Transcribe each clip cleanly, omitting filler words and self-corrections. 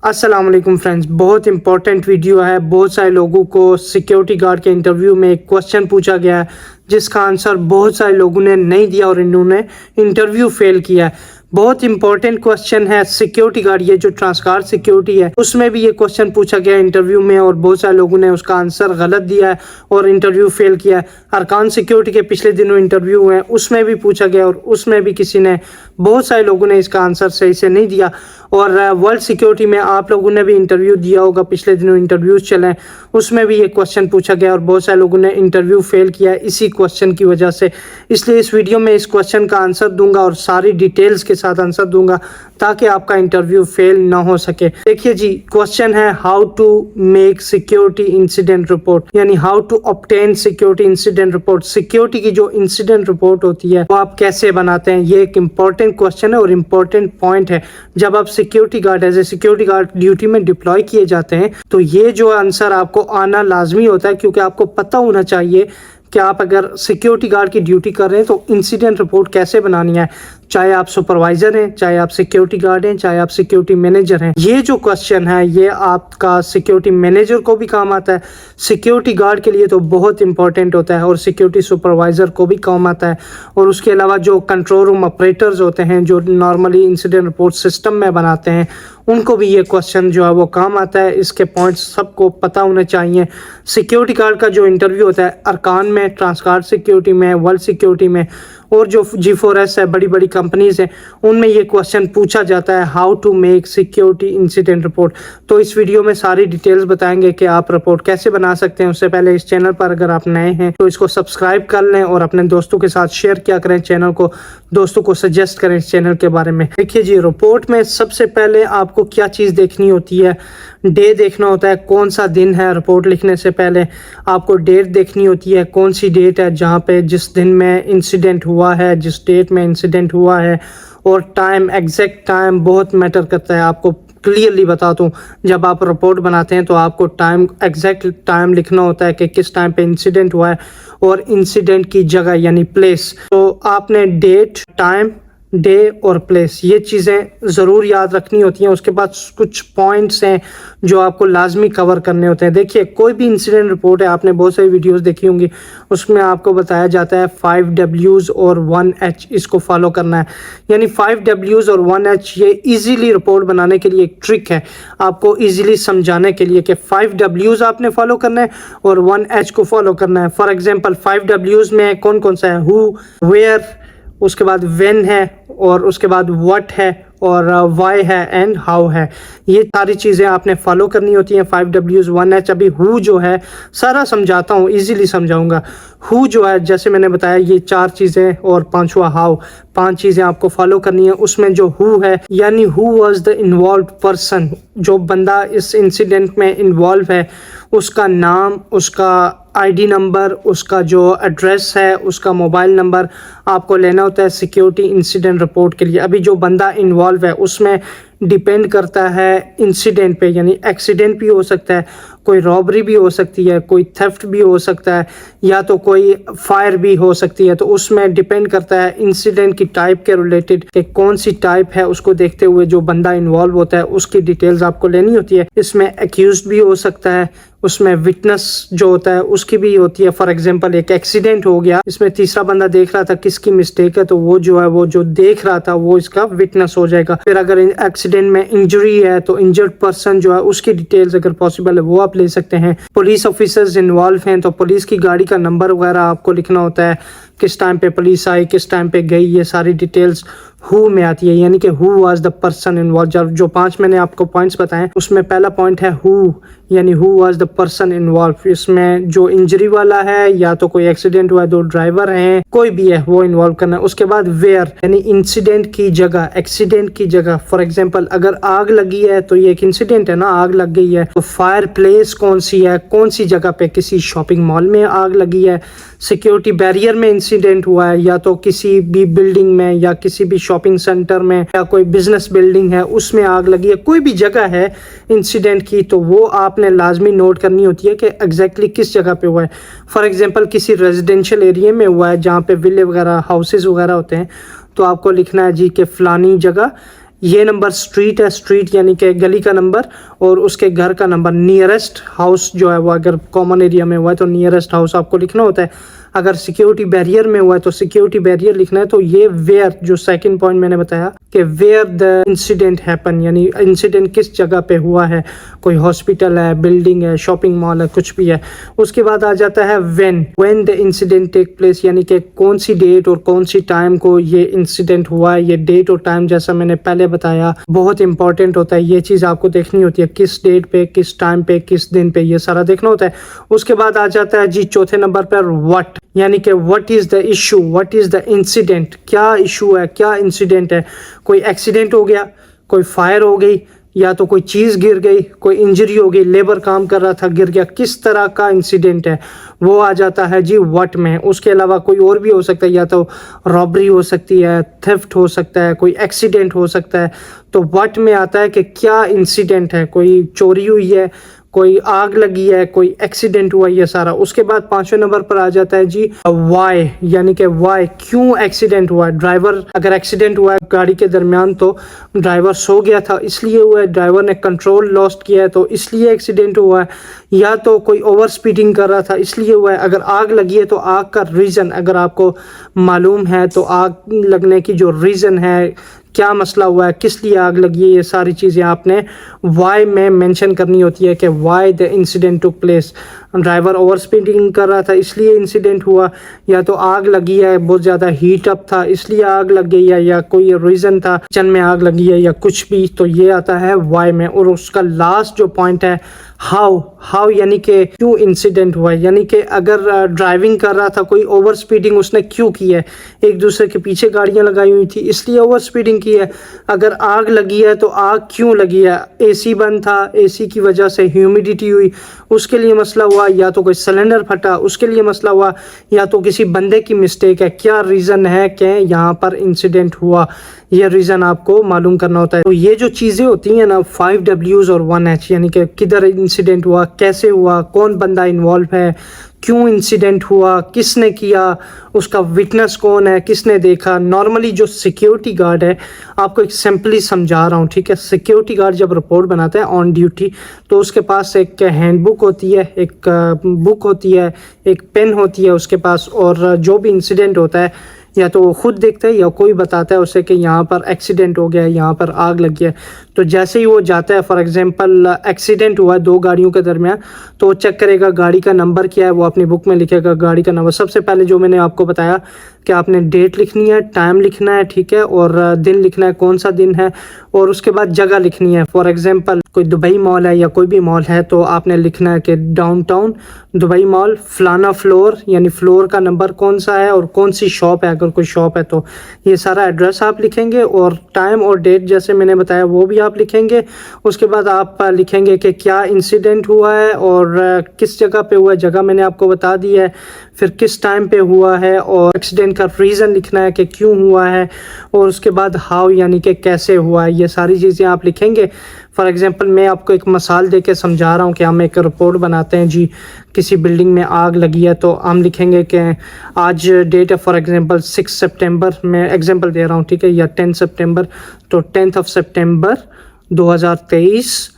अस्सलाम वालेकुम फ्रेंड्स, बहुत इंपॉर्टेंट वीडियो है। बहुत सारे लोगों को सिक्योरिटी गार्ड के इंटरव्यू में एक क्वेश्चन पूछा गया है जिसका आंसर बहुत सारे लोगों ने नहीं दिया और इन्होंने इंटरव्यू फेल किया है। बहुत इंपॉर्टेंट क्वेश्चन है सिक्योरिटी गार्ड, ये जो ट्रांसकार्ड सिक्योरिटी है उसमें भी ये क्वेश्चन पूछा गया इंटरव्यू में और बहुत सारे लोगों ने उसका आंसर गलत दिया है और इंटरव्यू फेल किया है। अरकान सिक्योरिटी के पिछले दिनों इंटरव्यू हुए उसमें भी पूछा गया और उसमें भी किसी ने, बहुत सारे लोगों ने इसका आंसर सही से नहीं दिया। और वर्ल्ड सिक्योरिटी में आप लोगों ने भी इंटरव्यू दिया होगा, पिछले दिनों इंटरव्यूज चले उसमें भी ये क्वेश्चन पूछा गया और बहुत सारे लोगों ने इंटरव्यू फेल किया इसी क्वेश्चन की वजह से। इसलिए इस वीडियो में इस क्वेश्चन का आंसर दूंगा और सारी डिटेल्स के साथ आंसर दूंगा ताकि आपका इंटरव्यू फेल ना हो सके। देखिए जी, क्वेश्चन है how to make security incident report, यानी how to obtain security incident report. Security की जो इंसिडेंट रिपोर्ट होती है वो आप कैसे बनाते हैं, ये एक इंपॉर्टेंट क्वेश्चन है और इम्पोर्टेंट पॉइंट है। जब आप security guard as a security guard duty में डिप्लॉय किए जाते हैं तो ये जो आंसर आपको आना लाजमी होता है, क्योंकि आपको पता होना चाहिए कि आप अगर सिक्योरिटी गार्ड की ड्यूटी कर रहे हैं तो इंसिडेंट रिपोर्ट कैसे बनानी है। चाहे आप सुपरवाइजर हैं, चाहे आप सिक्योरिटी गार्ड हैं, चाहे आप सिक्योरिटी मैनेजर हैं, ये जो क्वेश्चन है ये आपका सिक्योरिटी मैनेजर को भी काम आता है, सिक्योरिटी गार्ड के लिए तो बहुत इंपॉर्टेंट होता है और सिक्योरिटी सुपरवाइजर को भी काम आता है। और उसके अलावा जो कंट्रोल रूम ऑपरेटर्स होते हैं जो नॉर्मली इंसिडेंट रिपोर्ट सिस्टम में बनाते हैं उनको भी ये क्वेश्चन जो है वो काम आता है। इसके पॉइंट्स सबको पता होने चाहिए। सिक्योरिटी गार्ड का जो इंटरव्यू होता है अरकान में, ट्रांसकार्ड सिक्योरिटी में, वर्ल्ड सिक्योरिटी में और जो G4S है, बड़ी बड़ी कंपनीज हैं, उनमें ये क्वेश्चन पूछा जाता है how to make security incident report. तो इस वीडियो में सारी डिटेल्स बताएंगे कि आप रिपोर्ट कैसे बना सकते हैं। उससे पहले इस चैनल पर अगर आप नए हैं तो इसको सब्सक्राइब कर लें और अपने दोस्तों के साथ शेयर किया करें, चैनल को दोस्तों को सजेस्ट करें इस चैनल के बारे में। देखिए जी, रिपोर्ट में सबसे पहले आपको क्या चीज़ देखनी होती है, डे देखना होता है, कौन सा दिन है। रिपोर्ट लिखने से पहले आपको डेट देखनी होती है, कौन सी डेट है जहाँ पे जिस दिन में इंसिडेंट हुआ है, जिस डेट में इंसिडेंट हुआ है। और टाइम, एग्जैक्ट टाइम बहुत मैटर करता है। आपको क्लियरली बताता हूँ, जब आप रिपोर्ट बनाते हैं तो आपको टाइम, एग्जैक्ट टाइम लिखना होता है कि किस टाइम पे इंसिडेंट हुआ है और इंसिडेंट की जगह यानी प्लेस। तो आपने डेट, टाइम, डे और प्लेस, ये चीज़ें ज़रूर याद रखनी होती हैं। उसके बाद कुछ पॉइंट्स हैं जो आपको लाजमी कवर करने होते हैं। देखिए, कोई भी इंसिडेंट रिपोर्ट है, आपने बहुत सारी वीडियोस देखी होंगी, उसमें आपको बताया जाता है 5 Ws और 1 H, इसको फॉलो करना है। यानी 5 Ws और 1 H ये इजीली रिपोर्ट बनाने के लिए एक ट्रिक है, आपको इजीली समझाने के लिए कि 5 Ws आपने फॉलो करना है और 1 H को फॉलो करना है। फॉर एग्जाम्पल 5 Ws में कौन कौन सा है, हु, वेयर, उसके बाद व्हेन है और उसके बाद व्हाट है और वाई है एंड हाउ है। ये सारी चीज़ें आपने फॉलो करनी होती हैं। 5 Ws 1 H। अभी हु जो है सारा समझाता हूँ, इजीली समझाऊंगा। हु जो है जैसे मैंने बताया ये 4 चीज़ें और 5वां हाउ, 5 चीज़ें आपको फॉलो करनी है। उसमें जो हु है यानी who was the involve person, जो बंदा इस इंसिडेंट में इन्वॉल्व है उसका नाम, उसका ID नंबर, उसका जो एड्रेस है, उसका मोबाइल नंबर आपको लेना होता है सिक्योरिटी इंसिडेंट रिपोर्ट के लिए। अभी जो बंदा इन्वॉल्व है उसमें डिपेंड करता है इंसिडेंट पे, यानी एक्सीडेंट भी हो सकता है, कोई रॉबरी भी हो सकती है, कोई थेफ्ट भी हो सकता है, या तो कोई फायर भी हो सकती है। तो उसमें डिपेंड करता है इंसिडेंट की टाइप के रिलेटेड कि कौन सी टाइप है, उसको देखते हुए जो बंदा इन्वॉल्व होता है उसकी डिटेल्स आपको लेनी होती है। इसमें एक्यूज्ड भी हो सकता है, उसमें विटनेस जो होता है उसकी भी होती है। फॉर एग्जांपल एक एक्सीडेंट हो गया, इसमें तीसरा बंदा देख रहा था किसकी मिस्टेक है, तो वो जो है वो जो देख रहा था वो इसका विटनेस हो जाएगा। फिर अगर एक्सीडेंट में इंजरी है तो इंजर्ड पर्सन जो है उसकी डिटेल्स अगर पॉसिबल है वो आप ले सकते हैं। पुलिस ऑफिसर्स इन्वॉल्व हैं तो पुलिस की गाड़ी का नंबर वगैरह आपको लिखना होता है, किस टाइम पे पुलिस आई, किस टाइम पे गई, ये सारी डिटेल्स हु में आती है, यानी कि who was the person involve. जो 5 मैंने आपको पॉइंट्स बताए उसमें पहला पॉइंट है हु, यानी who was the person involve. इसमें जो इंजरी वाला है या तो कोई एक्सीडेंट हुआ है, 2 ड्राइवर हैं, कोई भी है वो इन्वॉल्व करना है। उसके बाद वेयर, यानी इंसिडेंट की जगह, एक्सीडेंट की जगह। फॉर एग्जाम्पल अगर आग लगी है तो ये एक इंसिडेंट है ना, आग लग गई है, तो फायर प्लेस कौन सी है, कौन सी जगह पे, किसी शॉपिंग मॉल में आग लगी है, सिक्योरिटी बैरियर में इंसिडेंट हुआ है, या तो किसी भी बिल्डिंग में या किसी भी शॉपिंग सेंटर में या कोई बिजनेस बिल्डिंग है उसमें आग लगी है, कोई भी जगह है इंसिडेंट की, तो वो आपने लाजमी नोट करनी होती है कि एग्जैक्टली किस जगह पे हुआ है। फॉर एग्जांपल किसी रेजिडेंशियल एरिया में हुआ है जहाँ पे विले वगैरह, हाउसेज वगैरह होते हैं, तो आपको लिखना है जी कि फलानी जगह ये नंबर स्ट्रीट है, स्ट्रीट यानी कि गली का नंबर, और उसके घर का नंबर। नियरेस्ट हाउस जो है वो अगर कॉमन एरिया में हुआ है तो नियरेस्ट हाउस आपको लिखना होता है। अगर सिक्योरिटी बैरियर में हुआ है तो सिक्योरिटी बैरियर लिखना है। तो ये वेयर, जो सेकंड पॉइंट मैंने बताया कि वेयर द इंसिडेंट हैपन, यानी इंसिडेंट किस जगह पे हुआ है, कोई हॉस्पिटल है, बिल्डिंग है, शॉपिंग मॉल है, कुछ भी है। उसके बाद आ जाता है when the incident take place, यानी कि कौन सी डेट और कौन सी टाइम को ये इंसिडेंट हुआ है। ये डेट और टाइम जैसा मैंने पहले बताया बहुत इंपॉर्टेंट होता है, ये चीज़ आपको देखनी होती है, किस डेट पे, किस टाइम पे, किस दिन पे, ये सारा देखना होता है। उसके बाद आ जाता है जी चौथे नंबर पर व्हाट, यानी कि what is the issue, what is the incident, क्या इशू है, क्या इंसिडेंट है। कोई एक्सीडेंट हो गया, कोई फायर हो गई, या तो कोई चीज़ गिर गई, कोई इंजरी हो गई, लेबर काम कर रहा था गिर गया, किस तरह का इंसिडेंट है वो आ जाता है जी व्हाट में। उसके अलावा कोई और भी हो सकता है, या तो रॉबरी हो सकती है, थेफ्ट हो सकता है, कोई एक्सीडेंट हो सकता है। तो व्हाट में आता है कि क्या इंसिडेंट है, कोई चोरी हुई है, कोई आग लगी है, कोई एक्सीडेंट हुआ, ये सारा। उसके बाद पांचवें नंबर पर आ जाता है जी वाई, यानी कि वाई, क्यों एक्सीडेंट हुआ है। ड्राइवर, अगर एक्सीडेंट हुआ है गाड़ी के दरमियान तो ड्राइवर सो गया था इसलिए हुआ है, ड्राइवर ने कंट्रोल लॉस्ट किया है तो इसलिए एक्सीडेंट हुआ है, या तो कोई ओवर स्पीडिंग कर रहा था इसलिए हुआ है। अगर आग लगी है तो आग का रीज़न अगर आपको मालूम है तो आग लगने की जो रीज़न है, क्या मसला हुआ है, किस लिए आग लगी है, ये सारी चीज़ें आपने वाई में मेंशन करनी होती है कि why the incident took place. Driver over speeding कर रहा था इसलिए इंसिडेंट हुआ, या तो आग लगी है, बहुत ज़्यादा हीट अप था इसलिए आग लग गई है, या कोई रीज़न था किचन में आग लगी है, या कुछ भी। तो ये आता है वाई में। और उसका लास्ट जो पॉइंट है हाउ यानी कि क्यों इंसिडेंट हुआ है, यानी कि अगर ड्राइविंग कर रहा था कोई, ओवर स्पीडिंग उसने क्यों की है, एक दूसरे के पीछे गाड़ियां लगाई हुई थी इसलिए ओवर स्पीडिंग की है। अगर आग लगी है तो आग क्यों लगी है, एसी बंद था, एसी की वजह से ह्यूमिडिटी हुई उसके लिए मसला हुआ, या तो कोई सिलेंडर फटा उसके लिए मसला हुआ, या तो किसी बंदे की मिस्टेक है, क्या रीज़न है कि यहाँ पर इंसिडेंट हुआ, ये रीज़न आपको मालूम करना होता है। तो ये जो चीज़ें होती हैं ना 5 Ws और 1 H, यानी कि किधर इंसिडेंट हुआ, कैसे हुआ, कौन बंदा इन्वॉल्व है, क्यों इंसिडेंट हुआ, किसने किया, उसका विटनेस कौन है, किसने देखा। नॉर्मली जो सिक्योरिटी गार्ड है, आपको एक सिंपली समझा रहा हूँ, ठीक है। सिक्योरिटी गार्ड जब रिपोर्ट बनाता है ऑन ड्यूटी तो उसके पास एक हैंडबुक होती है, एक बुक होती है, एक पेन होती है उसके पास, और जो भी इंसिडेंट होता है या तो वो खुद देखता है या कोई बताता है उसे कि यहाँ पर एक्सीडेंट हो गया है, यहाँ पर आग लगी है। तो जैसे ही वो जाता है, फॉर एग्जांपल एक्सीडेंट हुआ है दो गाड़ियों के दरमियान, तो वो चेक करेगा गाड़ी का नंबर क्या है, वो अपनी बुक में लिखेगा गाड़ी का नंबर। सबसे पहले जो मैंने आपको बताया कि आपने डेट लिखनी है, टाइम लिखना है, ठीक है, और दिन लिखना है, कौन सा दिन है, और उसके बाद जगह लिखनी है। फॉर एग्जांपल कोई दुबई मॉल है या कोई भी मॉल है तो आपने लिखना है कि डाउनटाउन दुबई मॉल, फलाना फ्लोर, यानी फ्लोर का नंबर कौन सा है और कौन सी शॉप है, अगर कोई शॉप है तो ये सारा एड्रेस आप लिखेंगे, और टाइम और डेट जैसे मैंने बताया वो भी आप लिखेंगे। उसके बाद आप लिखेंगे कि क्या इंसिडेंट हुआ है और किस जगह पे हुआ है, जगह मैंने आपको बता दी है, फिर किस टाइम पे हुआ है, और एक्सीडेंट का रीज़न लिखना है कि क्यों हुआ है, और उसके बाद हाउ यानी कि कैसे हुआ है, ये सारी चीज़ें आप लिखेंगे। फॉर एग्जांपल मैं आपको एक मिसाल दे के समझा रहा हूँ कि हम एक रिपोर्ट बनाते हैं जी, किसी बिल्डिंग में आग लगी है तो हम लिखेंगे कि आज डेट है फॉर एग्जांपल 6 सितंबर, मैं एग्जांपल दे रहा हूँ, ठीक है, या 10 सितंबर, तो 10 सितंबर 2023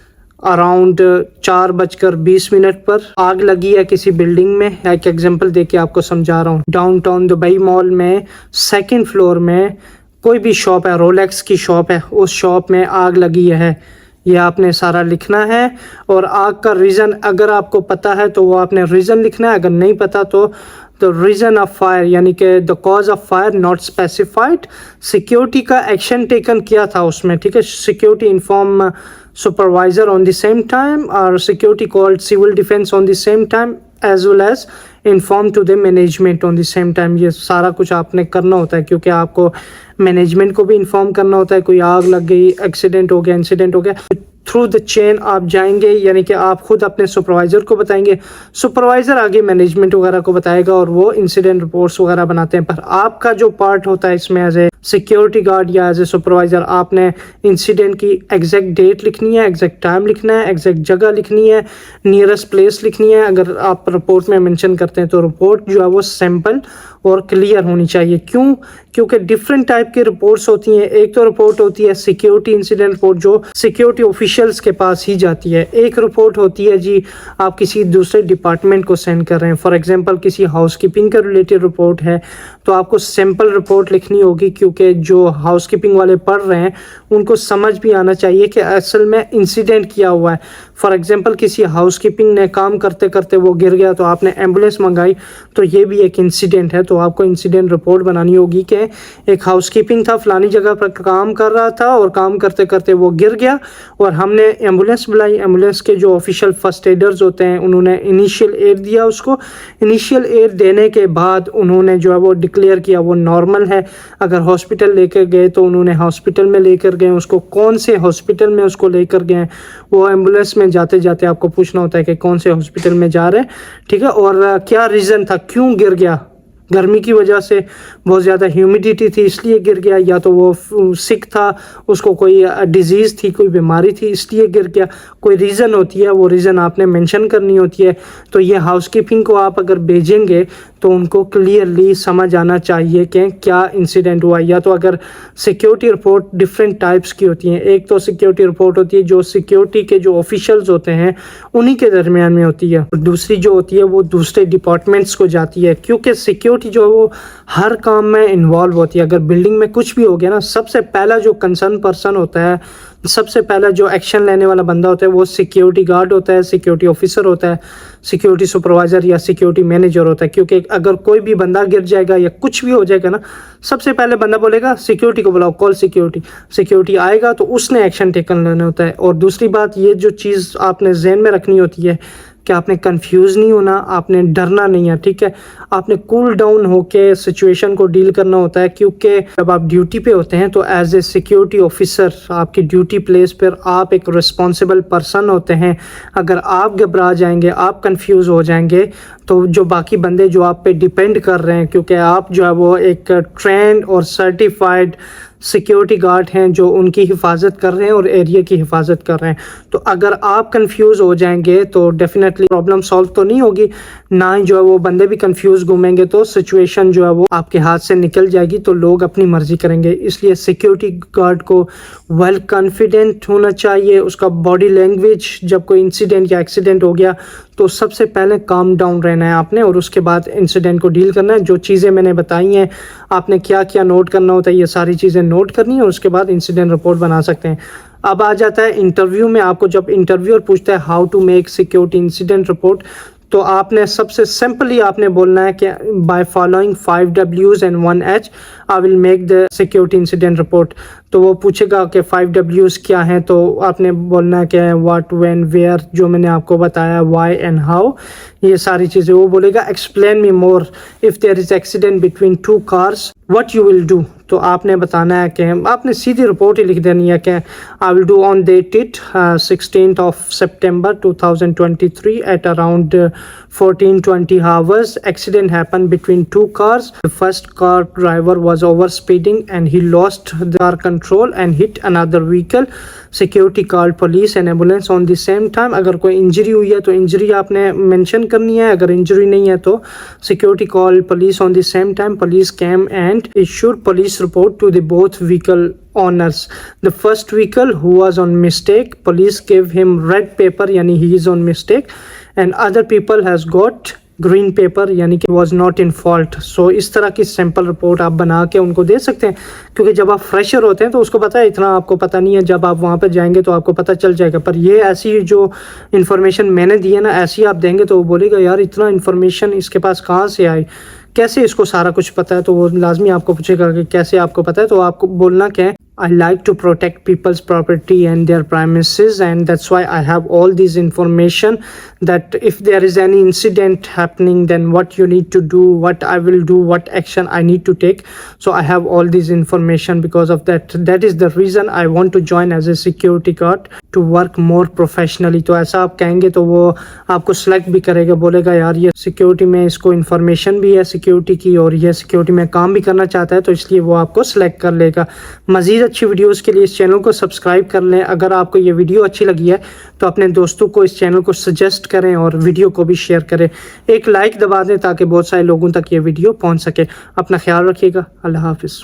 अराउंड 4:20 पर आग लगी है किसी बिल्डिंग में। एक एग्जांपल दे के आपको समझा रहा हूँ। डाउनटाउन दुबई मॉल में सेकंड फ्लोर में कोई भी शॉप है, रोलेक्स की शॉप है, उस शॉप में आग लगी है, ये आपने सारा लिखना है। और आग का रीज़न अगर आपको पता है तो वो आपने रीज़न लिखना है, अगर नहीं पता तो रीज़न ऑफ फायर यानी कि the cause of fire not specified, security का एक्शन टेकन किया था उसमें, ठीक है। Security inform supervisor on the same time, और security called civil defence on the same time, as well as inform to the management on the same time. ये सारा कुछ आपने करना होता है क्योंकि आपको मैनेजमेंट को भी इन्फॉर्म करना होता है, कोई आग लग गई, एक्सीडेंट हो गया, इंसिडेंट हो गया, थ्रू द चेन आप जाएंगे, यानी कि आप खुद अपने सुपरवाइज़र को बताएंगे, सुपरवाइज़र आगे मैनेजमेंट वगैरह को बताएगा, और वो इंसिडेंट रिपोर्ट्स वगैरह बनाते हैं। पर आपका जो पार्ट होता है इसमें एज ए सिक्योरिटी गार्ड या एज ए सुपरवाइज़र, आपने इंसिडेंट की एग्जैक्ट डेट लिखनी है, एग्जैक्ट टाइम लिखना है, एग्जैक्ट जगह लिखनी है, नियरेस्ट प्लेस लिखनी है। अगर आप रिपोर्ट में मेंशन करते हैं तो रिपोर्ट जो है वो सैंपल और क्लियर होनी चाहिए। क्यों? क्योंकि डिफरेंट टाइप की रिपोर्ट्स होती हैं। एक तो रिपोर्ट होती है सिक्योरिटी इंसिडेंट रिपोर्ट जो सिक्योरिटी ऑफिशियल्स के पास ही जाती है। एक रिपोर्ट होती है जी आप किसी दूसरे डिपार्टमेंट को सेंड कर रहे हैं, फॉर एग्जांपल किसी हाउसकीपिंग के रिलेटेड रिपोर्ट है तो आपको सिंपल रिपोर्ट लिखनी होगी, क्योंकि जो हाउसकीपिंग वाले पढ़ रहे हैं उनको समझ भी आना चाहिए कि असल में इंसिडेंट क्या हुआ है। फॉर एग्जांपल किसी हाउसकीपिंग ने काम करते करते वो गिर गया तो आपने एम्बुलेंस मंगाई, तो ये भी एक इंसिडेंट है। तो आपको इंसिडेंट रिपोर्ट बनानी होगी कि एक हाउसकीपिंग था, फलानी जगह पर काम कर रहा था और काम करते करते वो गिर गया और हमने एम्बुलेंस बुलाई। एम्बुलेंस के जो ऑफिशियल फर्स्ट एडर्स होते हैं उन्होंने इनिशियल एड दिया उसको। इनिशियल एड देने के बाद उन्होंने जो है वो डिक्लेयर किया वो नॉर्मल है। अगर हॉस्पिटल लेकर गए तो उन्होंने हॉस्पिटल में लेकर गए, उसको कौन से हॉस्पिटल में उसको लेकर गए वो एम्बुलेंस में जाते जाते आपको पूछना होता है कि कौन से हॉस्पिटल में जा रहे हैं, ठीक है, और क्या रीज़न था, क्यों गिर गया। गर्मी की वजह से, बहुत ज़्यादा ह्यूमिडिटी थी इसलिए गिर गया, या तो वो सिक था, उसको कोई डिजीज़ थी, कोई बीमारी थी इसलिए गिर गया। कोई रीज़न होती है, वो रीज़न आपने मेंशन करनी होती है। तो ये हाउसकीपिंग को आप अगर भेजेंगे तो उनको क्लियरली समझ आना चाहिए कि क्या इंसिडेंट हुआ। या तो अगर सिक्योरिटी रिपोर्ट डिफरेंट टाइप्स की होती हैं, एक तो सिक्योरिटी रिपोर्ट होती है जो सिक्योरिटी के जो ऑफिशियल्स होते हैं उन्हीं के दरमियान में होती है, और दूसरी जो होती है वो दूसरे डिपार्टमेंट्स को जाती है, क्योंकि सिक्योरिटी जो है वो हर काम में इन्वॉल्व होती है। अगर बिल्डिंग में कुछ भी हो गया ना, सबसे पहला जो कंसर्न पर्सन होता है, सबसे पहला जो एक्शन लेने वाला बंदा होता है वो सिक्योरिटी गार्ड होता है, सिक्योरिटी ऑफिसर होता है, सिक्योरिटी सुपरवाइजर या सिक्योरिटी मैनेजर होता है। क्योंकि अगर कोई भी बंदा गिर जाएगा या कुछ भी हो जाएगा ना, सबसे पहले बंदा बोलेगा सिक्योरिटी को बुलाओ, कॉल सिक्योरिटी। सिक्योरिटी आएगा तो उसने एक्शन टेकन लेना होता है। और दूसरी बात, ये जो चीज़ आपने जहन में रखनी होती है कि आपने कंफ्यूज नहीं होना, आपने डरना नहीं है, ठीक है। आपने कूल डाउन होके सिचुएशन को डील करना होता है, क्योंकि जब आप ड्यूटी पे होते हैं तो एज ए सिक्योरिटी ऑफिसर आपकी ड्यूटी प्लेस पर आप एक रिस्पॉन्सिबल पर्सन होते हैं। अगर आप घबरा जाएंगे, आप कंफ्यूज हो जाएंगे, तो जो बाकी बंदे जो आप पे डिपेंड कर रहे हैं, क्योंकि आप जो है वो एक ट्रेंड और सर्टिफाइड सिक्योरिटी गार्ड हैं जो उनकी हिफाजत कर रहे हैं और एरिया की हिफाजत कर रहे हैं, तो अगर आप कंफ्यूज हो जाएंगे तो डेफिनेटली प्रॉब्लम सॉल्व तो नहीं होगी, ना ही जो है वो बंदे भी कंफ्यूज घूमेंगे, तो सिचुएशन जो है वो आपके हाथ से निकल जाएगी, तो लोग अपनी मर्जी करेंगे। इसलिए सिक्योरिटी गार्ड को वेल कॉन्फिडेंट होना चाहिए। उसका बॉडी लैंग्वेज, जब कोई इंसिडेंट या एक्सीडेंट हो गया तो सबसे पहले काम डाउन रहना है आपने, और उसके बाद इंसिडेंट को डील करना है। जो चीज़ें मैंने बताई हैं, आपने क्या क्या नोट करना होता है, ये सारी चीज़ें नोट करनी है और उसके बाद इंसिडेंट रिपोर्ट बना सकते हैं। अब आ जाता है इंटरव्यू में। आपको जब इंटरव्यूअर पूछता है how to make security incident report, तो आपने सबसे सिंपली आपने बोलना है कि by following 5 W's and 1 H I will make the security incident report. तो वो पूछेगा कि 5 W's क्या हैं, तो आपने बोलना है कि व्हाट, व्हेन, वेयर, जो मैंने आपको बताया, व्हाई एंड हाउ, ये सारी चीज़ें। वो बोलेगा explain me more if there is accident between 2 cars what you will do. तो आपने बताना है कि आपने सीधी रिपोर्ट ही लिख देनी है कि I will do on date it 16th September 2023 at around 14:20 hours accident happened between 2 cars. The first car driver was over speeding and he lost the car control and hit another vehicle. Security called police and ambulance on the same time. अगर कोई injury हुई है तो injury आपने mention करनी है, अगर injury नहीं है तो security called police on the same time. Police came and issued police report to the both vehicle owners. The first vehicle who was on mistake, police gave him red paper, यानी he is on mistake, and other people has got green pepper, यानी कि was not in fault. सो इस तरह की sample report आप बना के उनको दे सकते हैं, क्योंकि जब आप फ्रेशर होते हैं तो उसको पता है, इतना आपको पता नहीं है। जब आप वहाँ पे जाएंगे तो आपको पता चल जाएगा। पर ये ऐसी जो इन्फॉर्मेशन मैंने दी है ना, ऐसी आप देंगे तो वो बोलेगा यार इतना इन्फॉर्मेशन इसके पास कहाँ से आई, कैसे इसको सारा कुछ पता है। तो वो लाजमी आपको पूछेगा कि कैसे आपको पता है। तो आपको बोलना क्या है, I like to protect people's property and their premises, and that's why I have all this information that if there is any incident happening, then what you need to do, what I will do, what action I need to take. So I have all this information because of that. That is the reason I want to join as a security guard to work more professionally. तो ऐसा आप कहेंगे तो वो आपको select भी करेगा, बोलेगा यार ये सिक्योरिटी में इसको इन्फॉर्मेशन भी है, सिक्योरिटी की और यह सिक्योरिटी में काम भी करना चाहता है, तो इसलिए वो आपको सिलेक्ट कर लेगा। मज़ीद अच्छी वीडियोस के लिए इस चैनल को सब्सक्राइब कर लें। अगर आपको ये वीडियो अच्छी लगी है तो अपने दोस्तों को इस चैनल को सजेस्ट करें और वीडियो को भी शेयर करें। एक लाइक दबा दें ताकि बहुत सारे लोगों तक ये वीडियो पहुँच सके। अपना ख्याल रखिएगा। अल्लाह हाफिज़।